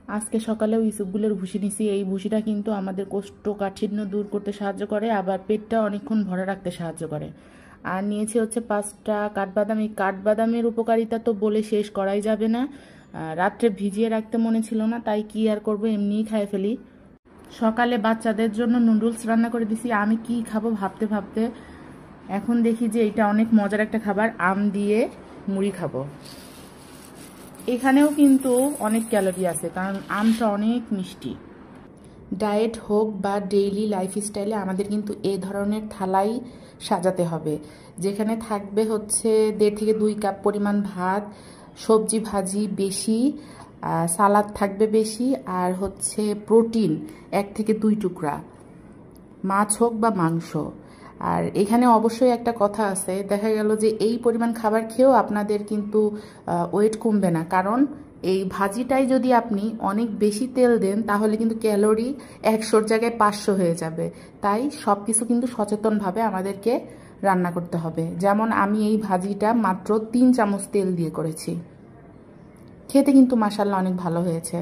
আজকে সকালেও ইসবগুলের ভুসি নিছি। এই ভুসিটা কিন্তু আমাদের কোষ্ঠকাঠিন্য দূর করতে সাহায্য করে, আবার পেটটা অনেকক্ষণ ভরা রাখতে সাহায্য করে। আর নিয়েছি হচ্ছে 5টা কাঠবাদাম। এই কাঠবাদামের উপকারিতা তো বলে শেষ করাই যাবে না। রাত্রে ভিজিয়ে রাখতে মনে ছিল না, তাই কি আর করবো, এমনিই খাই ফেলি। সকালে বাচ্চাদের জন্য নুডলস রান্না করে দিছি। আমি কি খাবো ভাবতে ভাবতে এখন দেখি যে এটা অনেক মজার একটা খাবার, আম দিয়ে মুড়ি খাবো। এখানেও কিন্তু অনেক ক্যালোরি আছে, কারণ আমটা অনেক মিষ্টি। ডায়েট হোক বা ডেইলি লাইফস্টাইলে আমাদের কিন্তু এই ধরনের থালাই সাজাতে হবে, যেখানে থাকবে হচ্ছে 1.5 থেকে 2 কাপ পরিমাণ ভাত, সবজি ভাজি বেশি, সালাদ থাকবে বেশি, আর হচ্ছে প্রোটিন 1 থেকে 2 টুকরা, মাছ হোক বা মাংস। আর এখানে অবশ্যই একটা কথা আছে, দেখা গেল যে এই পরিমাণ খাবার খেয়েও আপনাদের কিন্তু ওয়েট কমবে না, কারণ এই ভাজিটাই যদি আপনি অনেক বেশি তেল দেন তাহলে কিন্তু ক্যালোরি 100-র জায়গায় 500 হয়ে যাবে। তাই সব কিছু কিন্তু সচেতনভাবে আমাদেরকে রান্না করতে হবে। যেমন আমি এই ভাজিটা মাত্র 3 চামচ তেল দিয়ে করেছি, খেতে কিন্তু মাশাআল্লাহ অনেক ভালো হয়েছে।